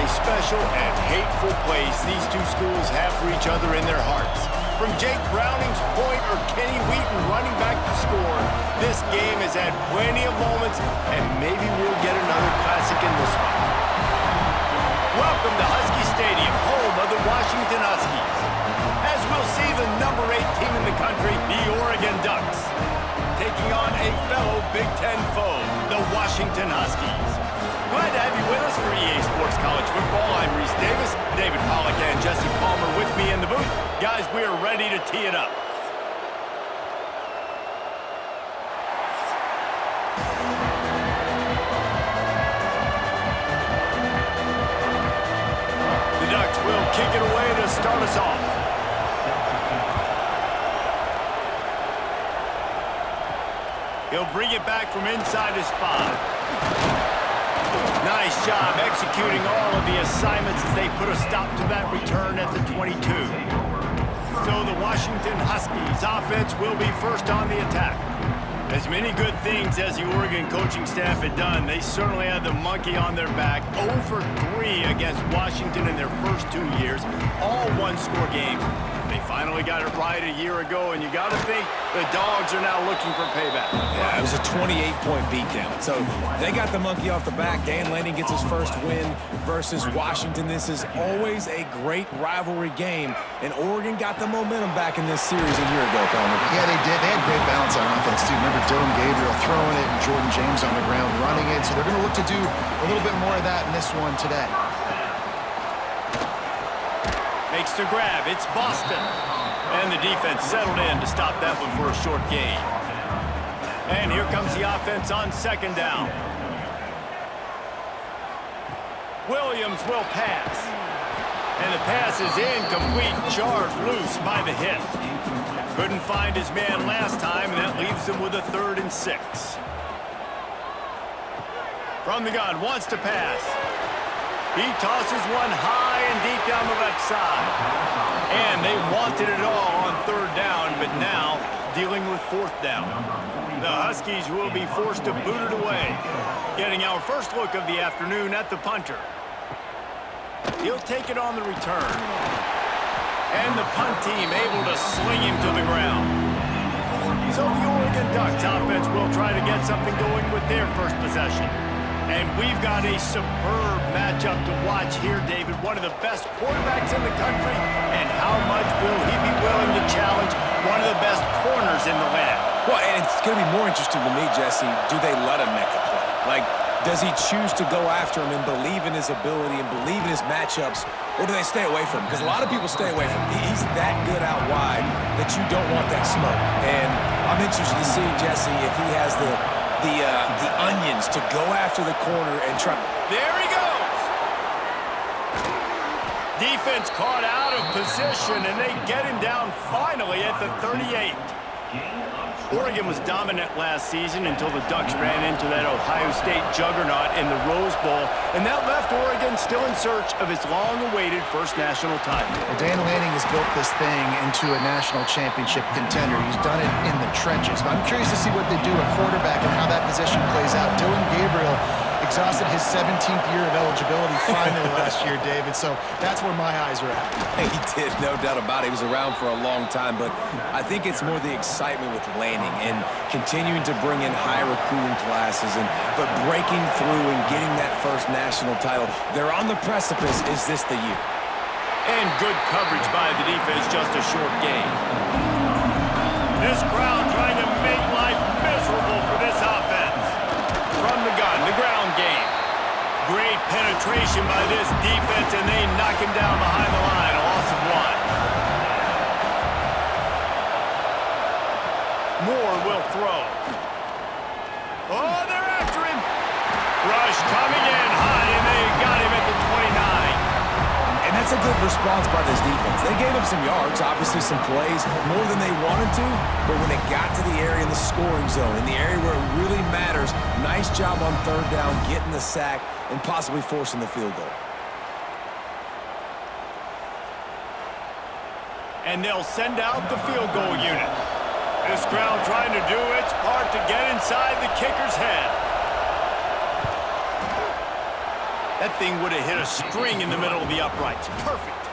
special and hateful place these two schools have for each other in their hearts. From Jake Browning's point or Kenny Wheaton running back to score, this game has had plenty of moments, and maybe we'll get another classic in this one. Welcome to Husky Stadium, home of the Washington Huskies. As we'll see the number 8 team in the country, the Oregon Ducks, taking on a fellow Big Ten foe, the Washington Huskies. Glad to have you with us for EA Sports College Football. I'm Reese Davis, David Pollack, and Jesse Palmer with me in the booth. Guys, we are ready to tee it up. The Ducks will kick it away to start us off. He'll bring it back from inside his 5. Nice job executing all of the assignments as they put a stop to that return at the 22. So the Washington Huskies offense will be first on the attack. As many good things as the Oregon coaching staff had done, they certainly had the monkey on their back. 0 for 3 against Washington in their first 2 years, all one-score games. They finally got it right a year ago, and you got to think the Dogs are now looking for payback. Yeah, it was a 28-point beatdown. So they got the monkey off the back. Dan Lanning gets his first win versus Washington. This is always a great rivalry game, and Oregon got the momentum back in this series a year ago, Palmer. Yeah, they did. They had great balance on offense, too. Remember Dylan Gabriel throwing it and Jordan James on the ground running it. So they're going to look to do a little bit more of that in this one today. Makes the grab. It's Boston. And the defense settled in to stop that one for a short gain. And here comes the offense on second down. Williams will pass. And the pass is incomplete, jarred loose by the hit. Couldn't find his man last time, and that leaves him with a 3rd and 6. From the gun, wants to pass. He tosses one high and deep down the left side. And they wanted it all on 3rd down, but now dealing with 4th down. The Huskies will be forced to boot it away. Getting our first look of the afternoon at the punter. He'll take it on the return. And the punt team able to sling him to the ground. So the Oregon Ducks offense will try to get something going with their first possession. And we've got a superb matchup to watch here, David. One of the best quarterbacks in the country. And how much will he be willing to challenge one of the best corners in the land? Well, and it's going to be more interesting to me, Jesse, do they let him make a play? Like, does he choose to go after him and believe in his ability and believe in his matchups, or do they stay away from him? Because a lot of people stay away from him. He's that good out wide that you don't want that smoke. And I'm interested to see, Jesse, if he has the onions to go after the corner and try. There he goes. Defense caught out of position, and they get him down finally at the 38. Oregon was dominant last season until the Ducks ran into that Ohio State juggernaut in the Rose Bowl, and that left Oregon still in search of its long-awaited first national title. Well, Dan Lanning has built this thing into a national championship contender. He's done it in the trenches. But I'm curious to see what they do at quarterback and how that position plays out. Dylan Gabriel exhausted his 17th year of eligibility finally last year, David. So that's where my eyes are at. He did, no doubt about it. He was around for a long time, but I think it's more the excitement with Lanning and continuing to bring in high recruiting classes, but breaking through and getting that first national title. They're on the precipice. Is this the year? And good coverage by the defense, just a short gain. This crowd trying to make life miserable for this offense. From the gun, the ground game. Great penetration by this defense, and they knock him down behind the line. A loss of 1. Moore will throw. Oh, they're after him. Rush coming in high, and they got him at the 29. And that's a good response by this defense. They gave up some yards, obviously some plays, more than they wanted to, but when it got to the area in the scoring zone, in the area where it really matters, nice job on 3rd down, getting the sack, and possibly forcing the field goal. And they'll send out the field goal unit. This crowd trying to do its part to get inside the kicker's head. That thing would have hit a string in the middle of the uprights. Perfect.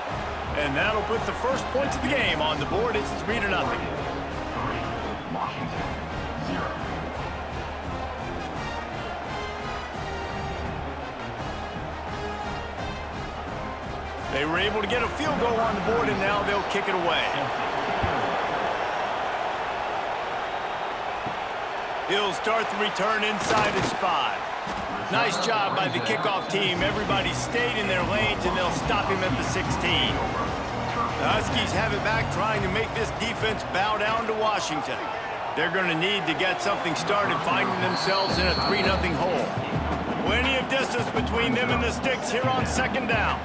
And that'll put the first points of the game on the board. It's 3-0. Washington, 0. They were able to get a field goal on the board, and now they'll kick it away. He'll start the return inside his 5. Nice job by the kickoff team. Everybody stayed in their lanes, and they'll stop him at the 16. The Huskies have it back, trying to make this defense bow down to Washington. They're going to need to get something started, finding themselves in a 3-0 hole. Plenty of distance between them and the sticks here on second down.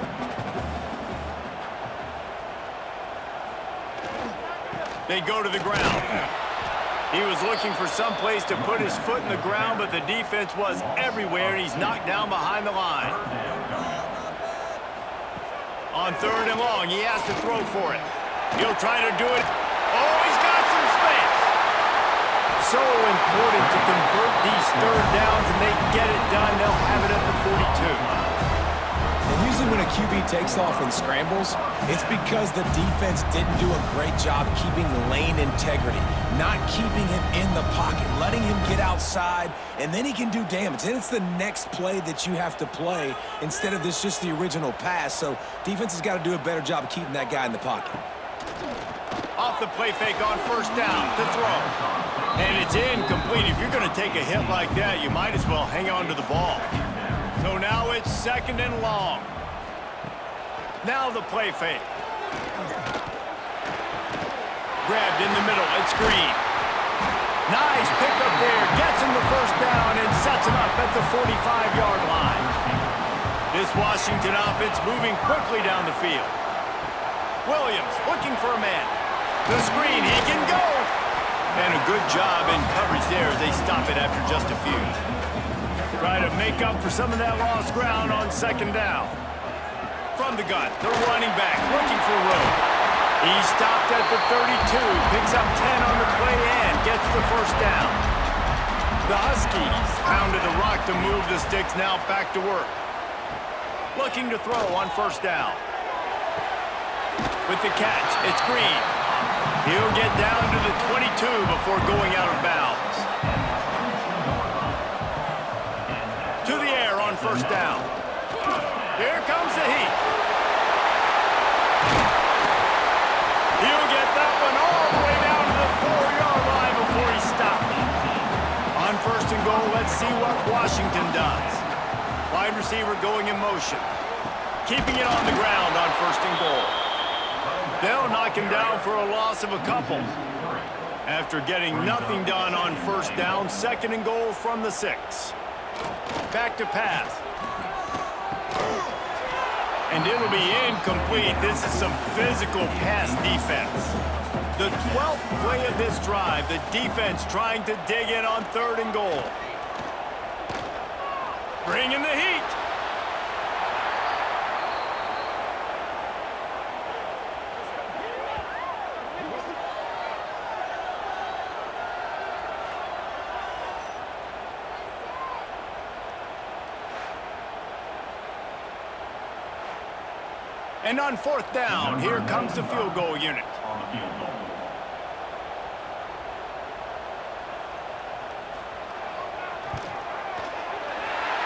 They go to the ground. He was looking for some place to put his foot in the ground, but the defense was everywhere, and he's knocked down behind the line. On 3rd and long, he has to throw for it. He'll try to do it. Oh, he's got some space. So important to convert these 3rd downs, and they get it done. They'll have it at the 42. And usually when a QB takes off and scrambles, it's because the defense didn't do a great job keeping lane integrity, not keeping him in the pocket, letting him get outside, and then he can do damage. Then it's the next play that you have to play instead of this just the original pass. So defense has got to do a better job of keeping that guy in the pocket. Off the play fake on 1st down to throw. And it's incomplete. If you're going to take a hit like that, you might as well hang on to the ball. So now it's 2nd and long. Now the play fake. Grabbed in the middle. It's Green. Nice pickup there. Gets him the 1st down and sets him up at the 45-yard line. This Washington offense moving quickly down the field. Williams looking for a man. The screen. He can go. And a good job in coverage there as they stop it after just a few. Try to make up for some of that lost ground on 2nd down. From the gun, the running back looking for room. He stopped at the 32, picks up 10 on the play and gets the 1st down. The Huskies pounded the rock to move the sticks, now back to work. Looking to throw on 1st down. With the catch, it's Green. He'll get down to the 22 before going out of bounds. To the air on 1st down. Here comes the heat. He'll get that one all the way down to the 4-yard line before he stopped. On 1st and goal, let's see what Washington does. Wide receiver going in motion. Keeping it on the ground on 1st and goal. They'll knock him down for a loss of a couple. After getting nothing done on 1st down, 2nd and goal from the 6. Back to pass. And it'll be incomplete. This is some physical pass defense. The 12th play of this drive, the defense trying to dig in on 3rd and goal. Bringing the heat. And on 4th down, here comes the field goal unit.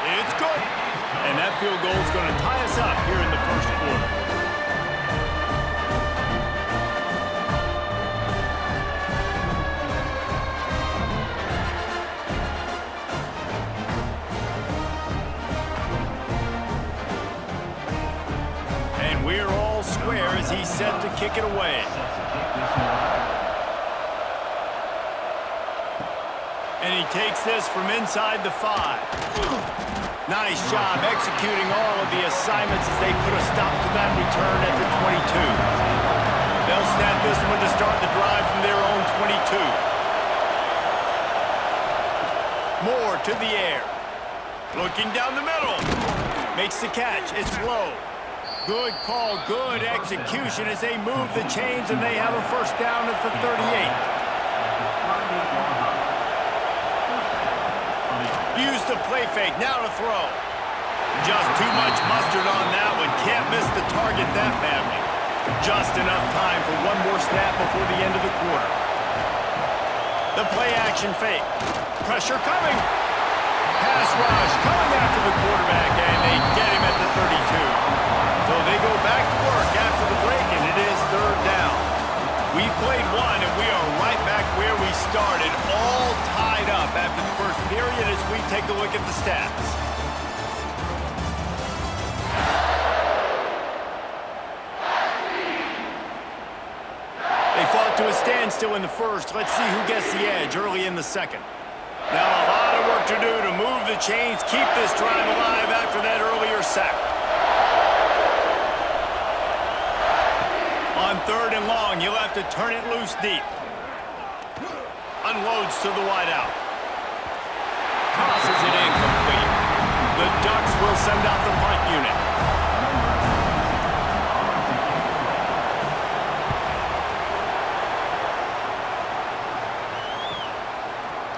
It's good. And that field goal is going to tie us up here in the 1st quarter. We're all square as he's set to kick it away. And he takes this from inside the 5. Nice job executing all of the assignments as they put a stop to that return at the 22. They'll snap this one to start the drive from their own 22. Moore to the air. Looking down the middle. Makes the catch. It's low. Good call, good execution as they move the chains, and they have a 1st down at the 38. Use the play fake, now to throw. Just too much mustard on that one. Can't miss the target that badly. Just enough time for one more snap before the end of the quarter. The play action fake. Pressure coming. Pass rush coming after the quarterback, and they get him at the 32. So they go back to work after the break, and it is third down. We played one, and we are right back where we started, all tied up after the first period as we take a look at the stats. They fought to a standstill in the first. Let's see who gets the edge early in the second. Now a lot of work to do to move the chains, keep this drive alive after that earlier sack. On third and long, you'll have to turn it loose deep. Unloads to the wideout. Tosses it incomplete. The Ducks will send out the punt unit.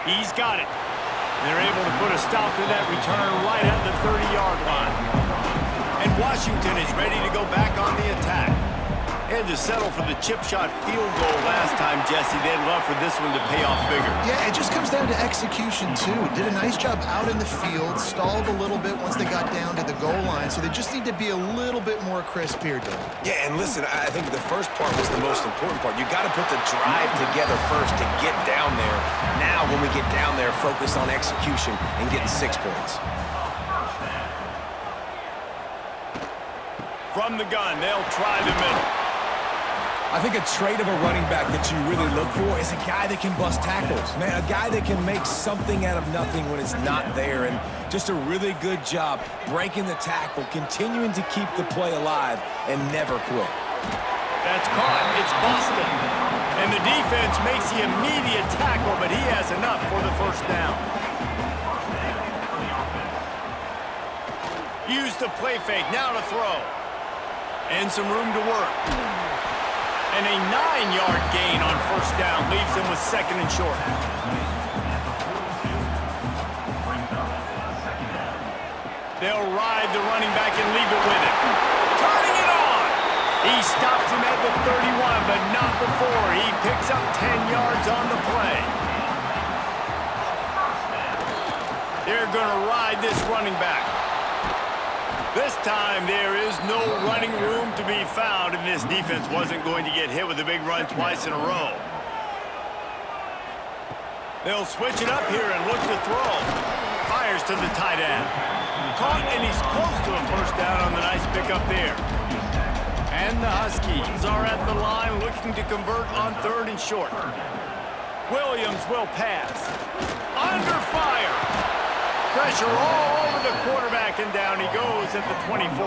He's got it. They're able to put a stop to that return right at the 30-yard line. And Washington is ready to go back on the attack. They had to settle for the chip shot field goal last time, Jesse. They'd love for this one to pay off bigger. Yeah, it just comes down to execution, too. Did a nice job out in the field, stalled a little bit once they got down to the goal line, so they just need to be a little bit more crisp here, Dave. Yeah, and listen, I think the first part was the most important part. You got to put the drive together first to get down there. Now, when we get down there, focus on execution and getting 6 points. From the gun, they'll try the middle. I think a trait of a running back that you really look for is a guy that can bust tackles. Man, a guy that can make something out of nothing when it's not there. And just a really good job breaking the tackle, continuing to keep the play alive, and never quit. That's caught. It's busted. And the defense makes the immediate tackle, but he has enough for the first down. Use the play fake. Now to throw. And some room to work. And a 9-yard gain on first down leaves him with second and short. They'll ride the running back and leave it with him. Turning it on! He stops him at the 31, but not before. He picks up 10 yards on the play. They're going to ride this running back. This time, there is no running room to be found, and this defense wasn't going to get hit with a big run twice in a row. They'll switch it up here and look to throw. Fires to the tight end. Caught, and he's close to a first down on the nice pickup there. And the Huskies are at the line looking to convert on third and short. Williams will pass. Under fire. Pressure all over the quarterback, and down he goes at the 24.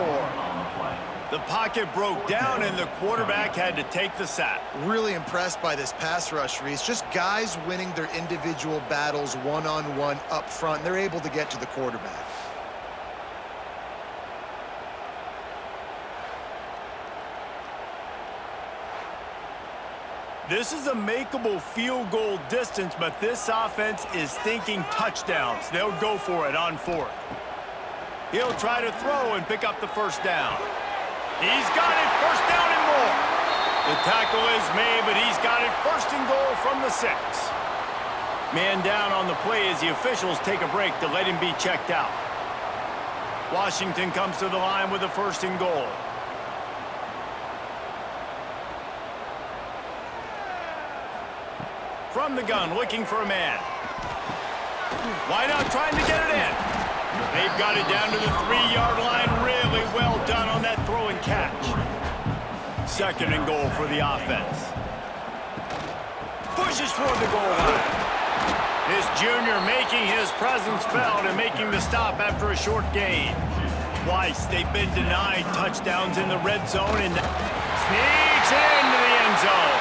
The pocket broke down, and the quarterback had to take the sack. Really impressed by this pass rush, Reese. Just guys winning their individual battles one-on-one up front. They're able to get to the quarterback. This is a makeable field goal distance, but this offense is thinking touchdowns. They'll go for it on fourth. He'll try to throw and pick up the first down. He's got it, first down and more. The tackle is made, but he's got it first and goal from the 6. Man down on the play as the officials take a break to let him be checked out. Washington comes to the line with a first and goal. From the gun, looking for a man. Wide out, trying to get it in. They've got it down to the 3-yard line. Really well done on that throw and catch. Second and goal for the offense. Pushes for the goal line. This junior making his presence felt and making the stop after a short gain. Twice they've been denied touchdowns in the red zone and sneaks into the end zone.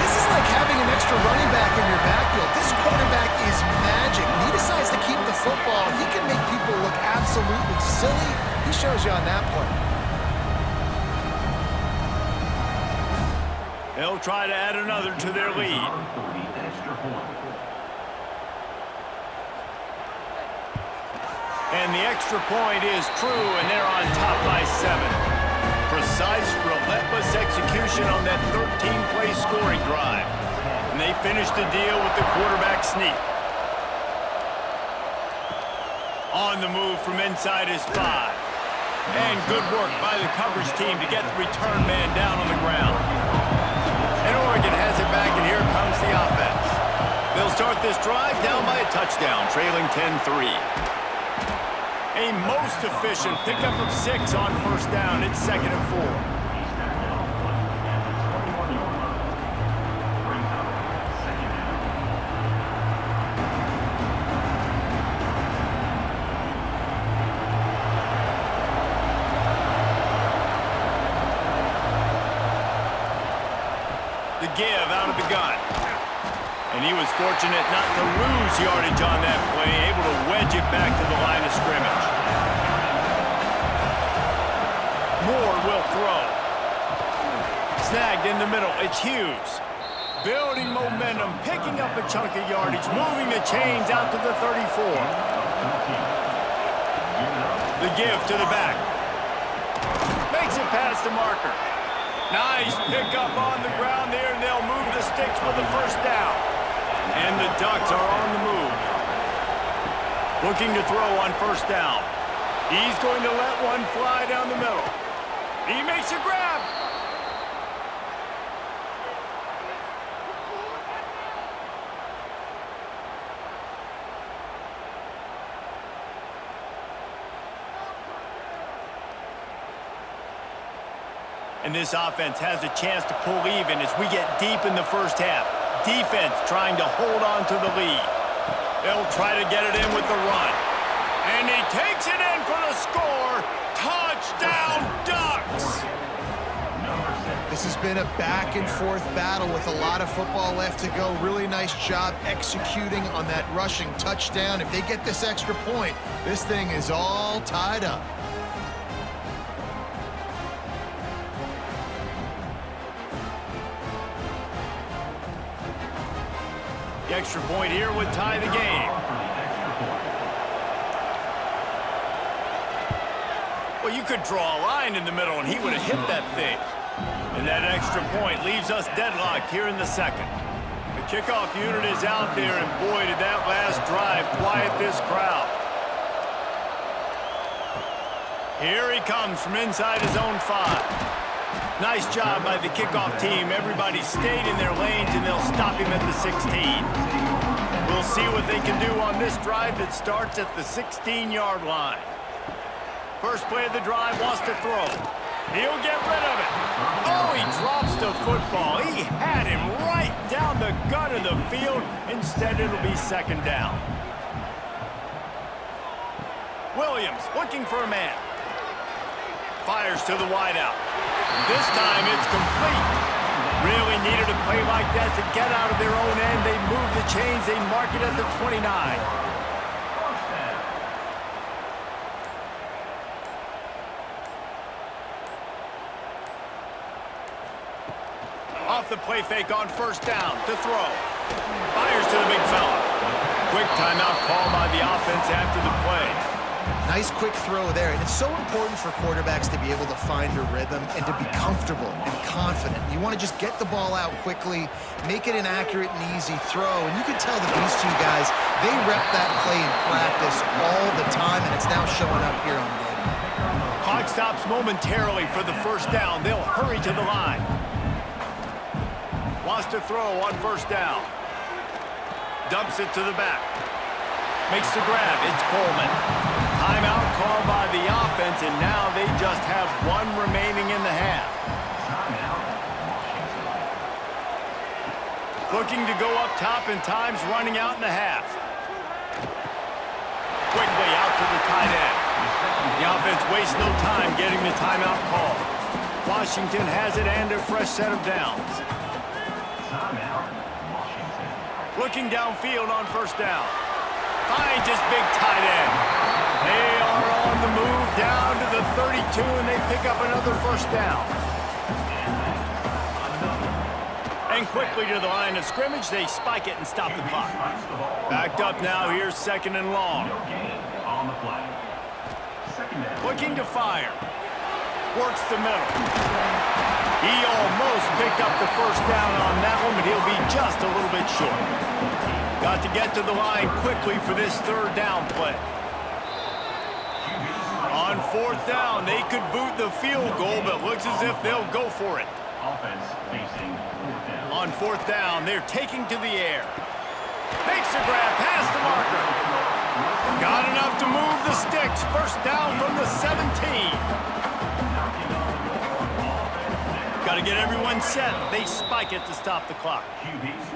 This is like having an extra running back in your backfield. This quarterback is magic. When he decides to keep the football, he can make people look absolutely silly. He shows you on that play. They'll try to add another to their lead. And the extra point is true, and they're on top by 7. Precise, relentless execution on that 13-play scoring drive. And they finish the deal with the quarterback sneak. On the move from inside his 5. And good work by the coverage team to get the return man down on the ground. And Oregon has it back, and here comes the offense. They'll start this drive down by a touchdown, trailing 10-3. A most efficient pickup of 6 on first down. It's 2nd and 4. The give out of the gun. And he was fortunate not to lose yardage on that play, able to wedge it back to the line of scrimmage. Moore will throw. Snagged in the middle. It's Hughes. Building momentum, picking up a chunk of yardage, moving the chains out to the 34. The give to the back. Makes it past the marker. Nice pickup on the ground there, and they'll move the sticks for the first down. And the Ducks are on the move. Looking to throw on first down. He's going to let one fly down the middle. He makes a grab. And this offense has a chance to pull even as we get deep in the first half. Defense trying to hold on to the lead. They'll try to get it in with the run. And he takes it in for the score. Touchdown, Ducks! This has been a back-and-forth battle with a lot of football left to go. Really nice job executing on that rushing touchdown. If they get this extra point, this thing is all tied up. The extra point here would tie the game. Well, you could draw a line in the middle, and he would have hit that thing. And that extra point leaves us deadlocked here in the second. The kickoff unit is out there, and boy, did that last drive quiet this crowd. Here he comes from inside his own 5. Nice job by the kickoff team. Everybody stayed in their lanes, and they'll stop him at the 16. We'll see what they can do on this drive that starts at the 16-yard line. First play of the drive, wants to throw. He'll get rid of it. Oh, he drops the football. He had him right down the gut of the field. Instead, it'll be 2nd down. Williams looking for a man. Fires to the wideout. This time it's complete. Really needed a play like that to get out of their own end. They move the chains. They mark it at the 29. Off the play fake on first down to throw. Fires to the big fella. Quick timeout call by the offense after the play. Nice quick throw there, and it's so important for quarterbacks to be able to find a rhythm and to be comfortable and confident. You want to just get the ball out quickly, make it an accurate and easy throw, and you can tell that these two guys, they rep that play in practice all the time, and it's now showing up here on game. Clock stops momentarily for the first down. They'll hurry to the line. Wants to throw on first down. Dumps it to the back. Makes the grab. It's Coleman. Timeout called by the offense, and now they just have one remaining in the half. Looking to go up top, and time's running out in the half. Quickly out to the tight end. The offense wastes no time getting the timeout call. Washington has it and a fresh set of downs. Looking downfield on first down. Finds his big tight end. They are on the move down to the 32, and they pick up another first down. And quickly to the line of scrimmage, they spike it and stop the clock. Backed up now, here's 2nd and long. On the play. Looking to fire. Works the middle. He almost picked up the first down on that one, but he'll be just a little bit short. Got to get to the line quickly for this third down play. On fourth down, they could boot the field goal, but looks as if they'll go for it. On fourth down, they're taking to the air. Makes a grab past the marker. Got enough to move the sticks. First down from the 17. Got to get everyone set. They spike it to stop the clock.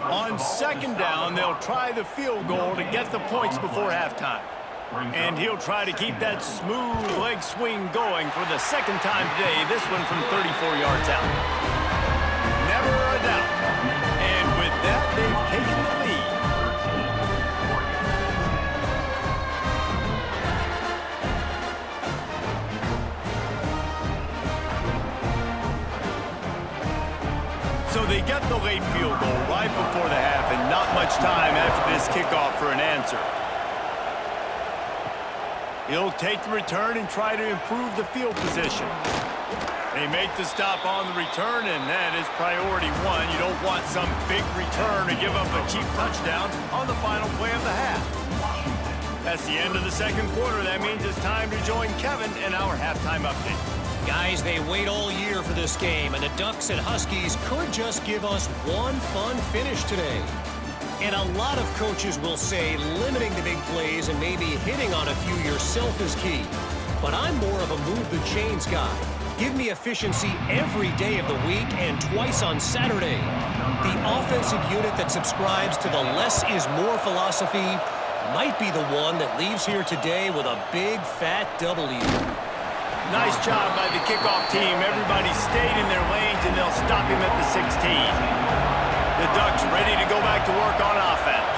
On second down, they'll try the field goal to get the points before halftime. And he'll try to keep that smooth leg swing going for the second time today, this one from 34 yards out. Never a doubt. And with that, they've taken the lead. So they get the late field goal right before the half, and not much time after this kickoff for an answer. He'll take the return and try to improve the field position. They make the stop on the return, and that is priority one. You don't want some big return to give up a cheap touchdown on the final play of the half. That's the end of the second quarter. That means it's time to join Kevin in our halftime update. Guys, they wait all year for this game, and the Ducks and Huskies could just give us one fun finish today. And a lot of coaches will say limiting the big plays and maybe hitting on a few yourself is key. But I'm more of a move the chains guy. Give me efficiency every day of the week and twice on Saturday. The offensive unit that subscribes to the less is more philosophy might be the one that leaves here today with a big fat W. Nice job by the kickoff team. Everybody stayed in their lanes, and they'll stop him at the 16. The Ducks ready to go back to work on offense.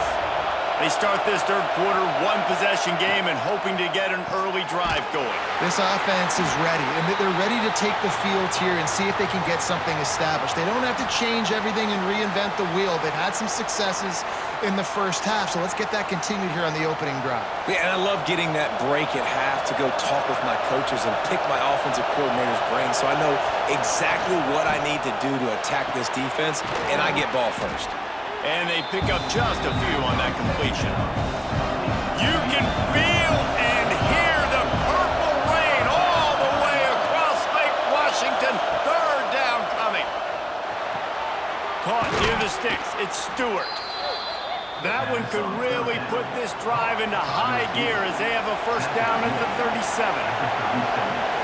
They start this third quarter one-possession game and hoping to get an early drive going. This offense is ready, and they're ready to take the field here and see if they can get something established. They don't have to change everything and reinvent the wheel. They've had some successes in the first half, so let's get that continued here on the opening drive. Yeah, and I love getting that break at half to go talk with my coaches and pick my offensive coordinator's brain so I know exactly what I need to do to attack this defense, and I get ball first. And they pick up just a few on that completion. You can feel and hear the purple rain all the way across Lake Washington. Third down coming. Caught near the sticks. It's Stewart. That one could really put this drive into high gear as they have a first down at the 37.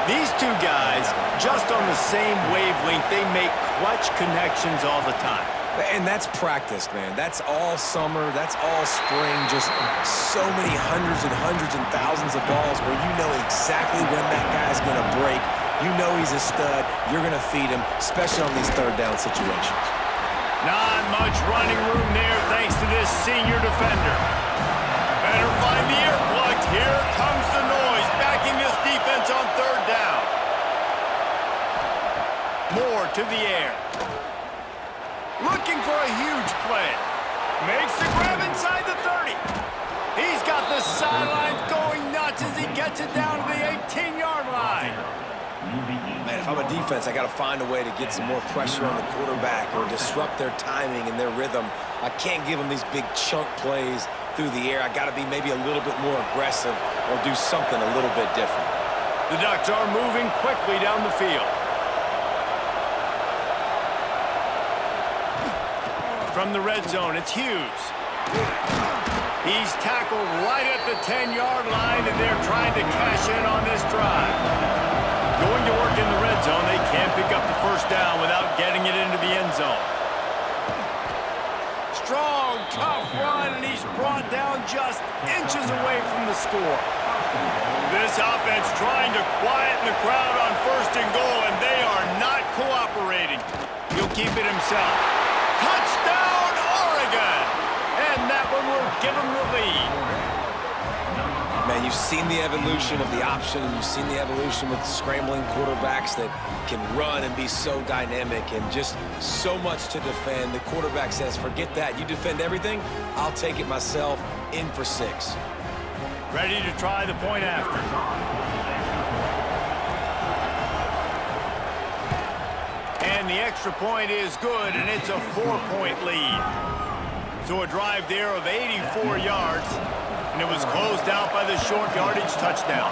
These two guys, just on the same wavelength, they make clutch connections all the time. And that's practice, man. That's all summer. That's all spring. Just so many hundreds and thousands of balls where you know exactly when that guy's going to break. You know he's a stud. You're going to feed him, especially on these third down situations. Not much running room there thanks to this senior defender. Better find the earplugs. Here comes the noise, backing this defense on third down. Moore to the air. Looking for a huge play. Makes the grab inside the 30. He's got the sidelines going nuts as he gets it down to the 18-yard line. Man, if I'm a defense, I got to find a way to get some more pressure on the quarterback or disrupt their timing and their rhythm. I can't give them these big chunk plays through the air. I got to be maybe a little bit more aggressive or do something a little bit different. The Ducks are moving quickly down the field. From the red zone, it's Hughes. He's tackled right at the 10-yard line, and they're trying to cash in on this drive. Going to work in the red zone, they can't pick up the first down without getting it into the end zone. Strong, tough run, and he's brought down just inches away from the score. This offense trying to quieten the crowd on first and goal, and they are not cooperating. He'll keep it himself. Touchdown, Oregon! And that one will give him the lead. Man, you've seen the evolution of the option, and you've seen the evolution with scrambling quarterbacks that can run and be so dynamic and just so much to defend. The quarterback says, forget that. You defend everything, I'll take it myself. In for 6. Ready to try the point after. And the extra point is good, and it's a 4-point lead. So a drive there of 84 yards, and it was closed out by the short yardage touchdown.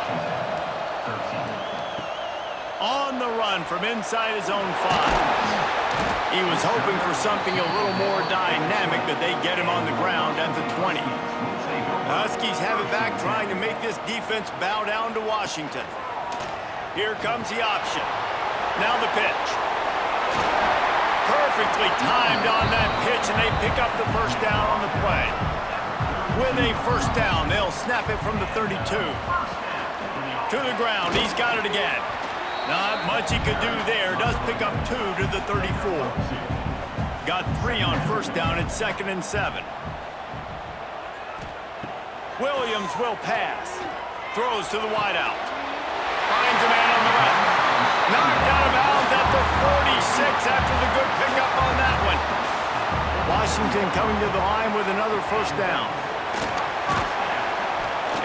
On the run from inside his own 5. He was hoping for something a little more dynamic, but they get him on the ground at the 20. The Huskies have it back, trying to make this defense bow down to Washington. Here comes the option. Now the pitch. Perfectly timed on that pitch, and they pick up the first down on the play. With a first down, they'll snap it from the 32. To the ground, he's got it again. Not much he could do there. Does pick up 2 to the 34. Got 3 on first down at 2nd and 7. Williams will pass. Throws to the wideout. Finds a man on the left. Knocked out of bounds at the 46 after the good pickup on that one. Washington coming to the line with another first down.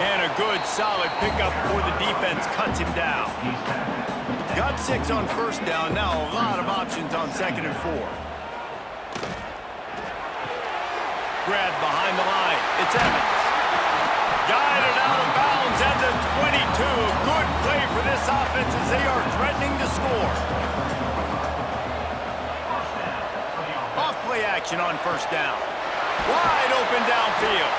And a good, solid pickup before the defense cuts him down. Got 6 on first down. Now a lot of options on 2nd and 4. Grabbed behind the line. It's Evans. Guided out of bounds at the 22. A good play for this offense as they are threatening to score. Off play action on first down. Wide open downfield.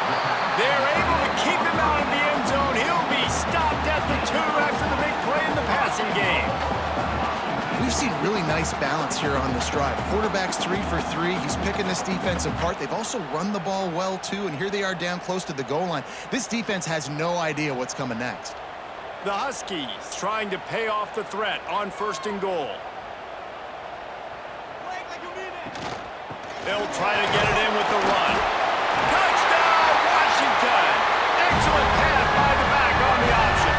They're able to keep him out of the end zone. He'll be stopped at the 2 after the big play in the passing game. We've seen really nice balance here on this drive. Quarterback's 3 for 3. He's picking this defense apart. They've also run the ball well, too, and here they are down close to the goal line. This defense has no idea what's coming next. The Huskies trying to pay off the threat on 1st and goal. They'll try to get it in with the run. Touchdown, Washington! Excellent pass by the back on the option.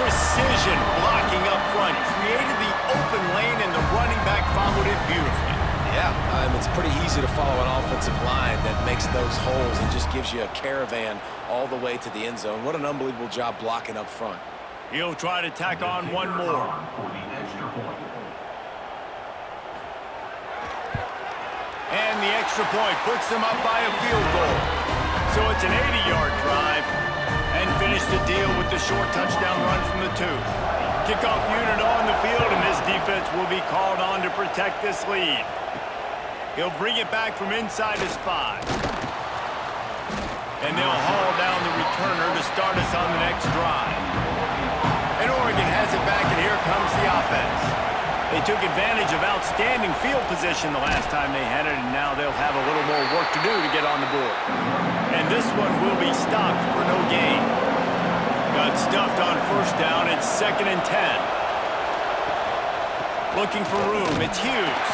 Precision blocking up front. Created the open lane, and the running back followed it beautifully. Yeah, it's pretty easy to follow an offensive line that makes those holes and just gives you a caravan all the way to the end zone. What an unbelievable job blocking up front. He'll try to tack on one more. And the extra point puts them up by a field goal. So it's an 80-yard drive, and finish the deal with the short touchdown run from the 2. Kickoff unit on the field, and this defense will be called on to protect this lead. He'll bring it back from inside his 5. And they'll haul down the returner to start us on the next drive. And Oregon has it back, and here comes the offense. They took advantage of outstanding field position the last time they had it, and now they'll have a little more work to do to get on the board. And this one will be stopped for no gain. Got stuffed on first down. It's 2nd and 10. Looking for room. It's Hughes.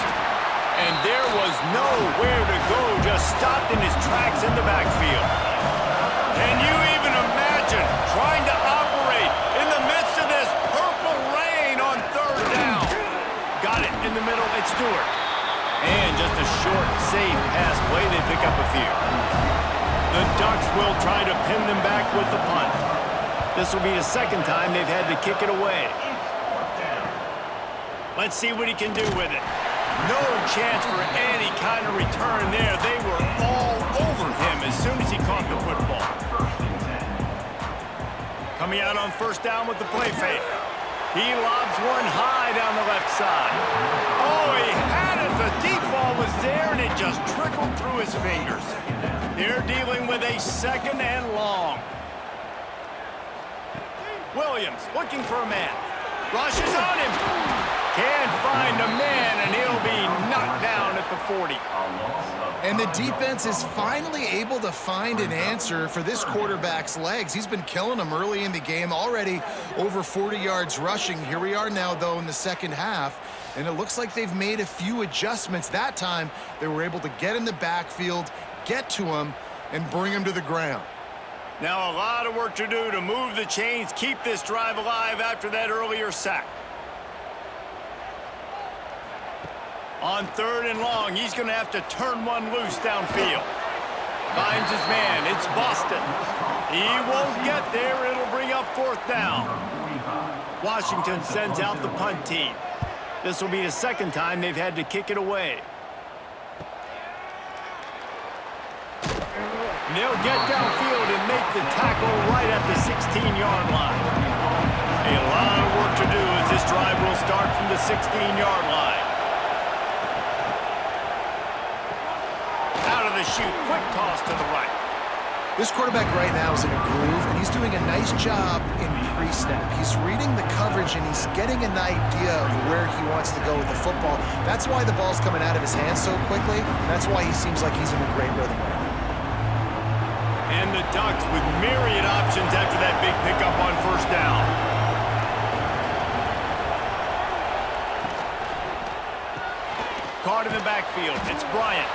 And there was nowhere to go. Just stopped in his tracks in the backfield. Can you even imagine trying to operate in the midst of this purple rain on 3rd down? Got it in the middle. It's Stewart. And just a short, safe pass play. They pick up a few. The Ducks will try to pin them back with the punt. This will be the 2nd time they've had to kick it away. Let's see what he can do with it. No chance for any kind of return there. They were all over him as soon as he caught the football. Coming out on first down with the play fake. He lobs one high down the left side. Oh, he had it. The deep ball was there, and it just trickled through his fingers. They're dealing with a 2nd and long. Williams looking for a man. Rushes on him. Can't find a man, and he'll be knocked down at the 40. And the defense is finally able to find an answer for this quarterback's legs. He's been killing them early in the game, already over 40 yards rushing. Here we are now, though, in the 2nd half, and it looks like they've made a few adjustments. That time, they were able to get in the backfield, get to him, and bring him to the ground. Now a lot of work to do to move the chains, keep this drive alive after that earlier sack. On 3rd and long, he's going to have to turn one loose downfield. Finds his man. It's Boston. He won't get there. It'll bring up 4th down. Washington sends out the punt team. This will be the second time they've had to kick it away. They'll get downfield and make the tackle right at the 16-yard line. A lot of work to do as this drive will start from the 16-yard line. Out of the chute, quick toss to the right. This quarterback right now is in a groove, and he's doing a nice job in pre-snap. He's reading the coverage, and he's getting an idea of where he wants to go with the football. That's why the ball's coming out of his hands so quickly. That's why he seems like he's in a great rhythm right now. And the Ducks with myriad options after that big pickup on first down. Caught in the backfield. It's Bryant.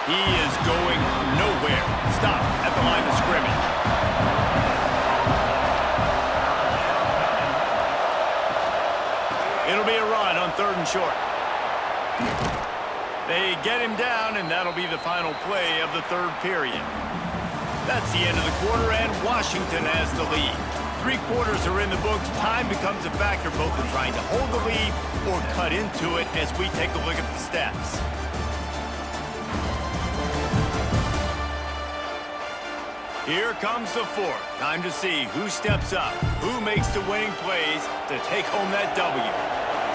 He is going nowhere. Stop at the line of scrimmage. It'll be a run on 3rd and short. They get him down, and that'll be the final play of the 3rd period. That's the end of the quarter, and Washington has the lead. 3 quarters are in the books. Time becomes a factor both in trying to hold the lead or cut into it as we take a look at the stats. Here comes the 4th. Time to see who steps up, who makes the winning plays to take home that W.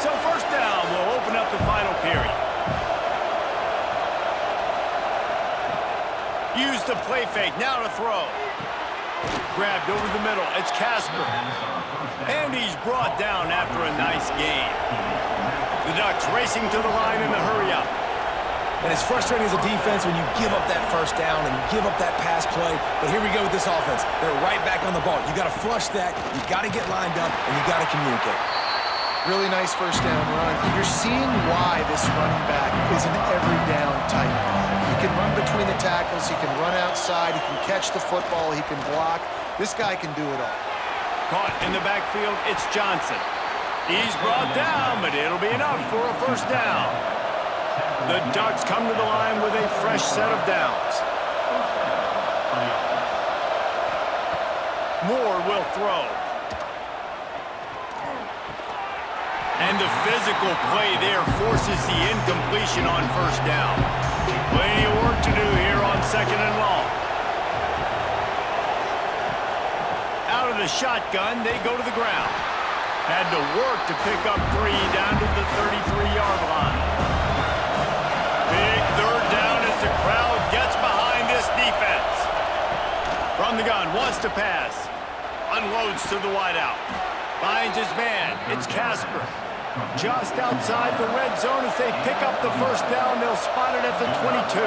So first down will open up the final period. Use the play fake, now to throw. Grabbed over the middle, it's Casper. And he's brought down after a nice gain. The Ducks racing to the line in the hurry-up. And it's frustrating as a defense when you give up that first down and give up that pass play. But here we go with this offense. They're right back on the ball. You got to flush that, you got to get lined up, and you got to communicate. Really nice first down run. You're seeing why this running back is an every down type. He can run between the tackles, he can run outside, he can catch the football, he can block. This guy can do it all. Caught in the backfield, it's Johnson. He's brought down, but it'll be enough for a first down. The Ducks come to the line with a fresh set of downs. Moore will throw. And the physical play there forces the incompletion on first down. Plenty of work to do here on 2nd and long. Out of the shotgun, they go to the ground. Had to work to pick up 3 down to the 33-yard line. Big 3rd down as the crowd gets behind this defense. From the gun, wants to pass. Unloads to the wideout. Finds his man. It's Casper. Just outside the red zone as they pick up the first down. They'll spot it at the 22.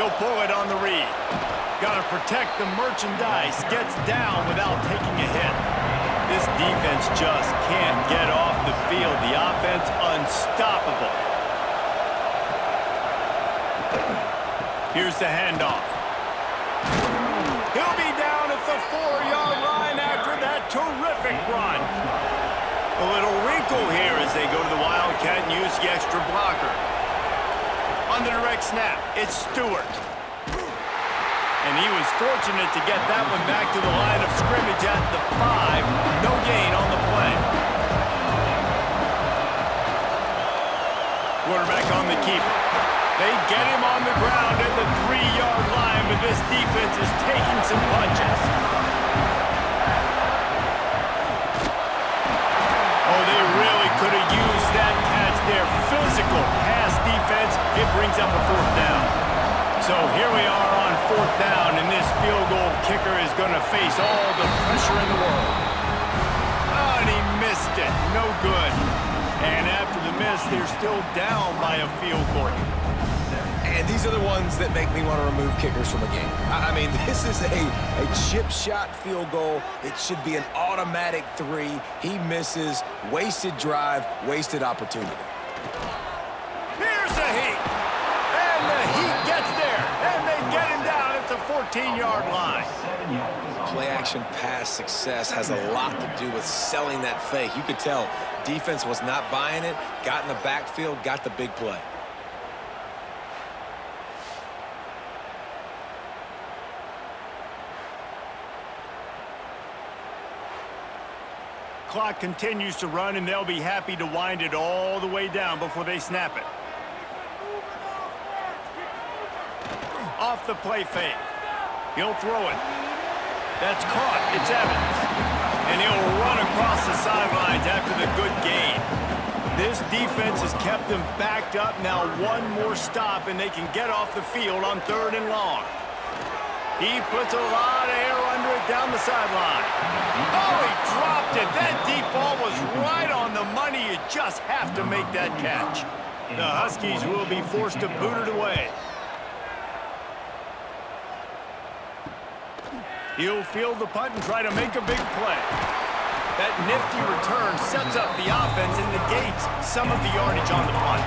He'll pull it on the read. Got to protect the merchandise. Gets down without taking a hit. This defense just can't get off the field. The offense unstoppable. Here's the handoff. He'll be down at the 4-yard line after that terrific run. A little wrinkle here as they go to the Wildcat and use the extra blocker. On the direct snap, it's Stewart. And he was fortunate to get that one back to the line of scrimmage at the 5. No gain on the play. Quarterback on the keeper. They get him on the ground at the 3-yard line, but this defense is taking some punches. Oh, they really could have used that catch there. Physical pass defense. It brings up a 4th down. So here we are on 4th down, and this field goal kicker is going to face all the pressure in the world. Oh, and he missed it. No good. And after the miss, they're still down by a field goal. And these are the ones that make me want to remove kickers from a game. I mean, this is a chip shot field goal. It should be an automatic 3. He misses. Wasted drive, wasted opportunity. Here's the Heat. And the Heat gets there. And they get him down at the 14-yard line. Play action pass success has a lot to do with selling that fake. You could tell defense was not buying it, got in the backfield, got the big play. clock continues to run, and they'll be happy to wind it all the way down before they snap it. Off the play fake. He'll throw it. That's caught. It's Evans. And he'll run across the sidelines after the good gain. This defense has kept them backed up. Now one more stop, and they can get off the field on 3rd and long. He puts a lot of air under it down the sideline. Oh, he dropped it. That deep ball was right on the money. You just have to make that catch. The Huskies will be forced to boot it away. He'll field the punt and try to make a big play. That nifty return sets up the offense and negates some of the yardage on the punt.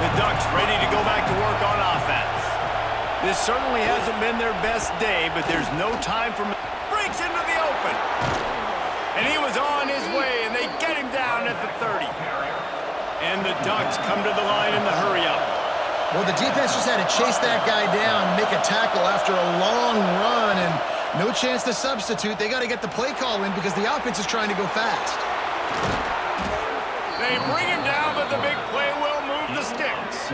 The Ducks ready to go back to work on offense. This certainly hasn't been their best day, but there's no time for... Breaks into the open. And he was on his way, and they get him down at the 30. And the Ducks come to the line in the hurry-up. Well, the defense just had to chase that guy down, make a tackle after a long run, and no chance to substitute. They got to get the play call in because the offense is trying to go fast. They bring him down, but the big play will move the sticks.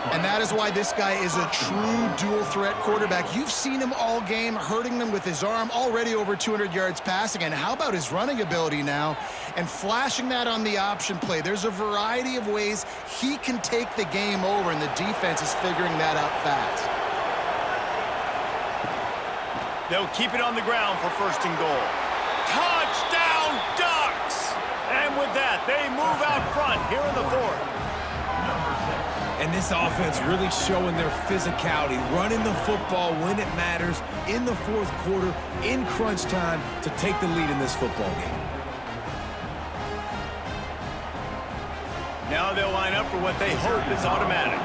And that is why this guy is a true dual-threat quarterback. You've seen him all game, hurting them with his arm, already over 200 yards passing. And how about his running ability now? And flashing that on the option play. There's a variety of ways he can take the game over, and the defense is figuring that out fast. They'll keep it on the ground for 1st and goal. Touchdown, Ducks! And with that, they move out front here in the 4th. And this offense really showing their physicality, running the football when it matters, in the 4th quarter, in crunch time, to take the lead in this football game. Now they'll line up for what they hope is automatic.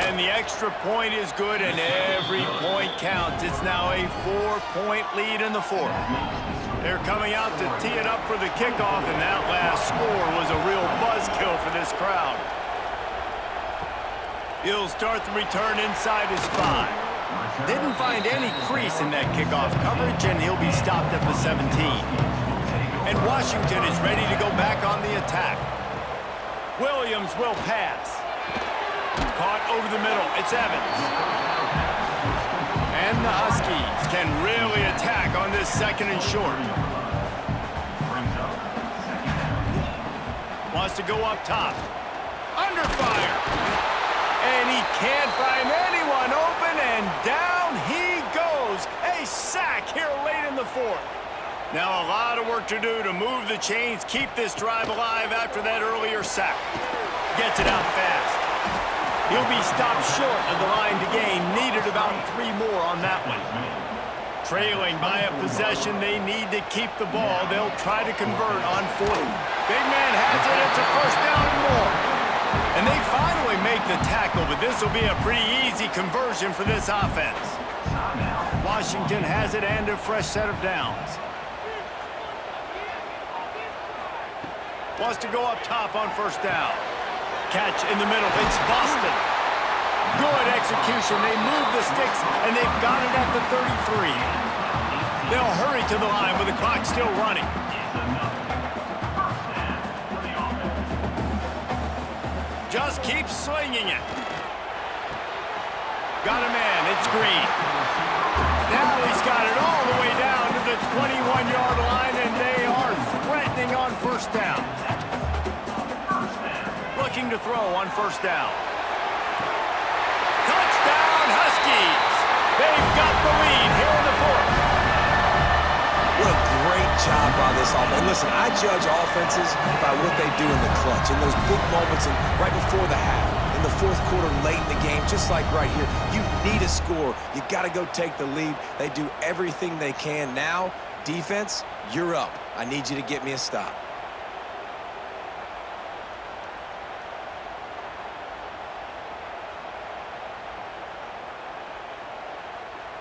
And the extra point is good, and every point counts. It's now a 4-point lead in the 4th. They're coming out to tee it up for the kickoff, and that last score was a real buzzkill for this crowd. He'll start the return inside his 5. Didn't find any crease in that kickoff coverage, and he'll be stopped at the 17. And Washington is ready to go back on the attack. Williams will pass. Caught over the middle. It's Evans. And the Huskies can really attack on this 2nd and short. Wants to go up top. Under fire. And he can't find anyone open, and down he goes. A sack here late in the 4th. Now a lot of work to do to move the chains, keep this drive alive after that earlier sack. Gets it out fast. He'll be stopped short of the line to gain. Needed about 3 more on that one. Trailing by a possession, they need to keep the ball. They'll try to convert on 4th. Big man has it. It's a 1st down and more. And they finally make the tackle, but this will be a pretty easy conversion for this offense. Washington has it and a fresh set of downs. Wants to go up top on 1st down. Catch in the middle. It's Boston. Good execution. They move the sticks, and they've got it at the 33. They'll hurry to the line with the clock still running. Just keep slinging it. Got a man. It's Green. Now he's got it all the way down to the 21-yard line, and they are threatening on 1st down. Looking to throw on 1st down. Touchdown, Huskies! They've got the lead here in the 4th. What a great job by this offense. Listen, I judge offenses by what they do in the clutch, in those big moments and right before the half, in the 4th quarter, late in the game, just like right here. You need a score. You got to go take the lead. They do everything they can. Now, defense, you're up. I need you to get me a stop.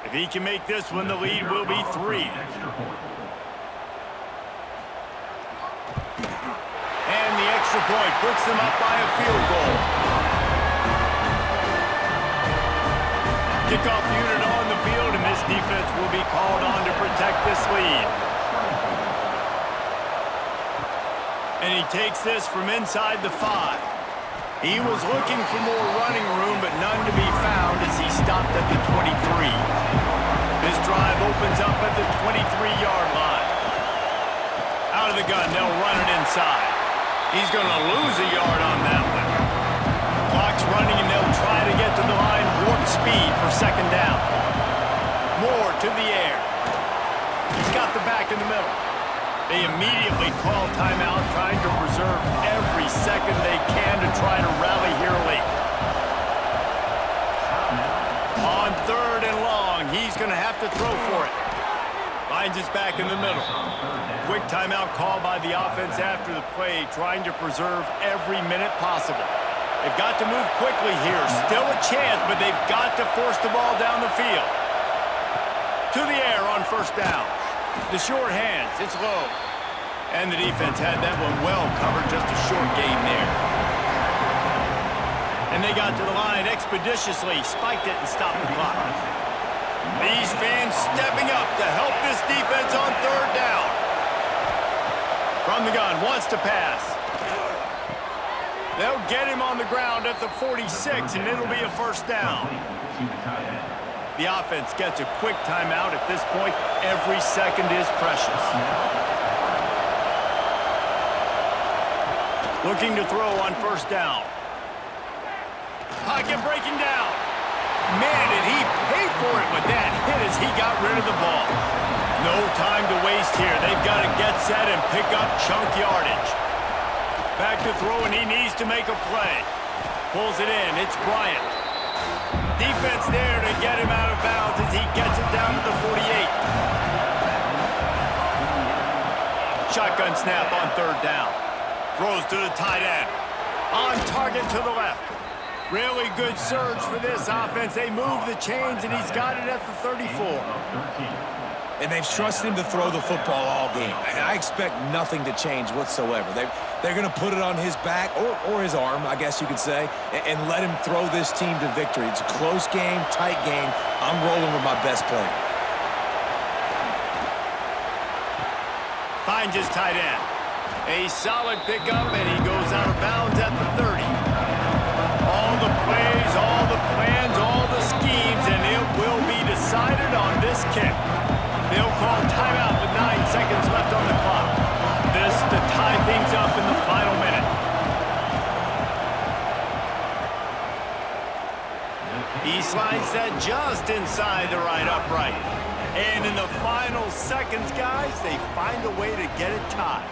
If he can make this one, the lead will be 3. And the extra point puts them up by a field goal. Kickoff unit on the field, and this defense will be this lead. And he takes this from inside the 5. He was looking for more running room, but none to be found as he stopped at the 23. This drive opens up at the 23-yard line. Out of the gun, they'll run it inside. He's going to lose a yard on that one. Clock's running, and they'll try to get to the line warp speed for second down. Moore to the air. He's got the back in the middle. They immediately call timeout, trying to preserve every second they can to try to rally here late. On 3rd and long, he's going to have to throw for it. Finds his back in the middle. Quick timeout call by the offense after the play, trying to preserve every minute possible. They've got to move quickly here. Still a chance, but they've got to force the ball down the field. To the air on 1st down. The short hands, it's low. And the defense had that one well covered, just a short game there. And they got to the line expeditiously, spiked it and stopped the clock. These fans stepping up to help this defense on 3rd down. From the gun, wants to pass. They'll get him on the ground at the 46, and it'll be a 1st down. The offense gets a quick timeout. At this point, every second is precious. Looking to throw on 1st down. Pocket breaking down. Man, did he pay for it with that hit as he got rid of the ball. No time to waste here. They've got to get set and pick up chunk yardage. Back to throw, and he needs to make a play. Pulls it in. It's Bryant. Defense there to get him out of bounds as he gets it down to the 48. Shotgun snap on 3rd down. Throws to the tight end. On target to the left. Really good surge for this offense. They move the chains, and he's got it at the 34. And they've trusted him to throw the football all game. And I expect nothing to change whatsoever. They're going to put it on his back, or his arm, I guess you could say, and let him throw this team to victory. It's a close game, tight game. I'm rolling with my best player. Finds his tight end. A solid pickup, and he goes out of bounds at the 30. All the plays, all the plans, all the schemes, and it will be decided on this kick. They'll call timeout with 9 seconds left on the clock. This to tie things up in the final minute. He slides that just inside the right upright. And in the final seconds, guys, they find a way to get it tied.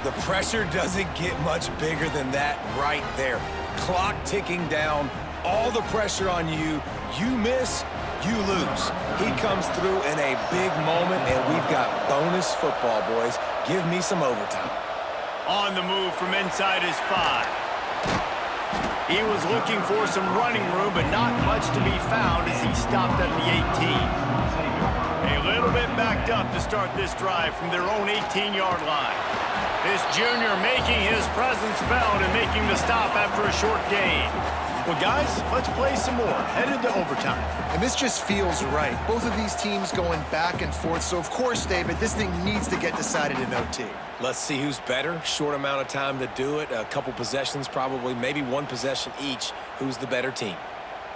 The pressure doesn't get much bigger than that right there. Clock ticking down, all the pressure on you. You miss, you lose. He comes through in a big moment, and we've got bonus football, boys. Give me some overtime. On the move from inside his 5. He was looking for some running room, but not much to be found as he stopped at the 18. A little bit backed up to start this drive from their own 18-yard line. This junior making his presence felt and making the stop after a short gain. Well, guys, let's play some more. Headed to overtime. And this just feels right. Both of these teams going back and forth. So, of course, David, this thing needs to get decided in OT. Let's see who's better. Short amount of time to do it. A couple possessions, probably, maybe one possession each. Who's the better team?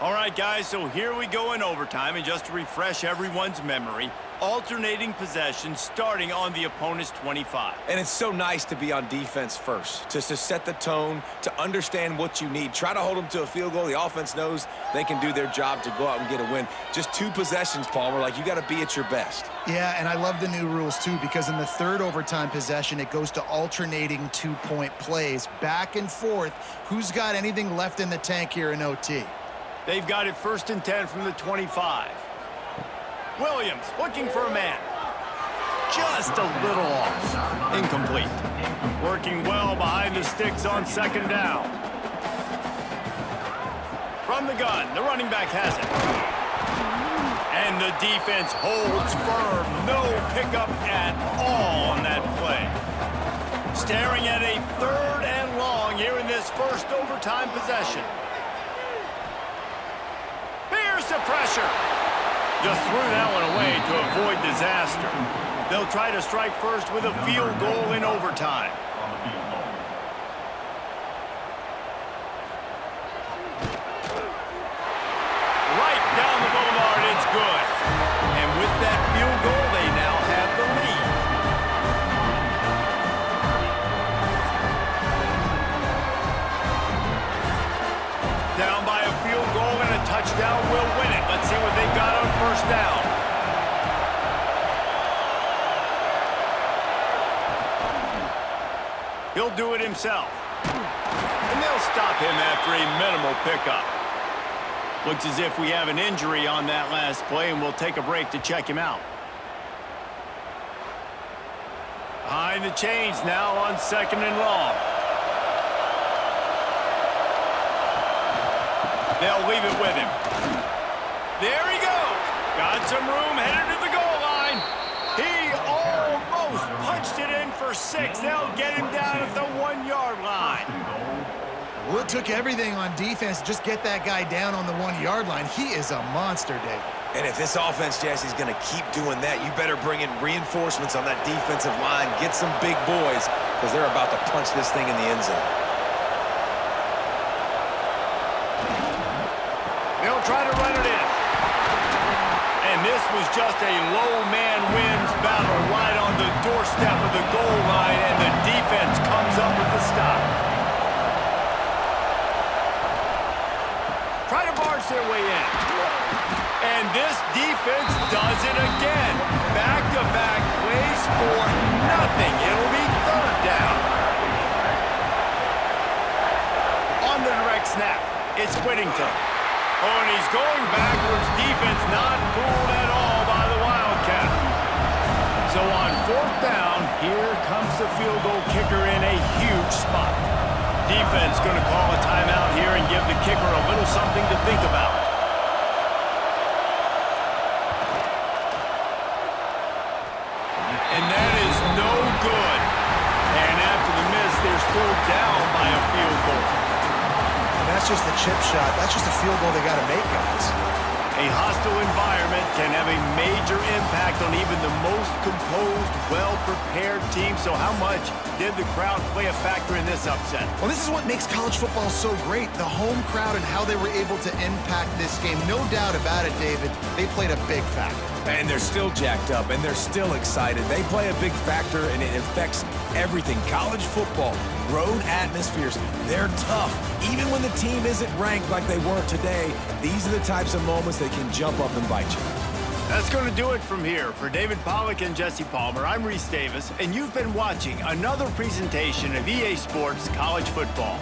All right, guys, so here we go in overtime. And just to refresh everyone's memory, alternating possessions starting on the opponent's 25. And it's so nice to be on defense first, just to set the tone, to understand what you need. Try to hold them to a field goal. The offense knows they can do their job to go out and get a win. Just 2 possessions, Palmer, like you got to be at your best. Yeah, and I love the new rules, too, because in the 3rd overtime possession, it goes to alternating 2-point plays. Back and forth. Who's got anything left in the tank here in OT? They've got it 1st and 10 from the 25. Williams looking for a man. Just a little off. Incomplete. Working well behind the sticks on 2nd down. From the gun, the running back has it. And the defense holds firm. No pickup at all on that play. Staring at a 3rd and long here in this first overtime possession. Here's the pressure. Just threw that one away to avoid avoid disaster. They'll try to strike first with a field goal in overtime. Right down the boulevard, it's good. And with that field goal, they now have the lead. Down by a field goal and a touchdown will win it. Let's see what they got on first down. He'll do it himself. And they'll stop him after a minimal pickup. Looks as if we have an injury on that last play, and we'll take a break to check him out. Behind the chains now on 2nd and long. They'll leave it with him. There he goes. Got some room, headed to the goal line. He almost punched it in for 6. They'll get him down at the 1-yard line. Well, it took everything on defense to just get that guy down on the 1-yard line. He is a monster, Dave. And if this offense, Jesse's going to keep doing that, you better bring in reinforcements on that defensive line. Get some big boys, because they're about to punch this thing in the end zone. They'll try to run it in. And this was just a low man wins battle right on the doorstep of the goal line, and the defense comes up with the stop. Try to barge their way in. And this defense does it again. Back-to-back plays for nothing. It'll be 3rd down. On the direct snap, it's Whittington. Oh, and he's going backwards. Defense not fooled at all by the Wildcat. So on 4th down, here comes the field goal kicker in a huge spot. Defense going to call a timeout here and give the kicker a little something to think about. And that is no good. And after the miss, they're still down by a field goal. And that's just the chip shot. That's just a field goal they got to make, guys. A hostile environment can have a major impact on even the most composed, well-prepared team. So how much did the crowd play a factor in this upset? Well, this is what makes college football so great. The home crowd and how they were able to impact this game. No doubt about it, David. They played a big factor. And they're still jacked up, and they're still excited. They play a big factor, and it affects everything. College football, road atmospheres, they're tough. Even when the team isn't ranked like they were today, these are the types of moments that can jump up and bite you. That's going to do it from here. For David Pollack and Jesse Palmer, I'm Reese Davis, and you've been watching another presentation of EA Sports College Football.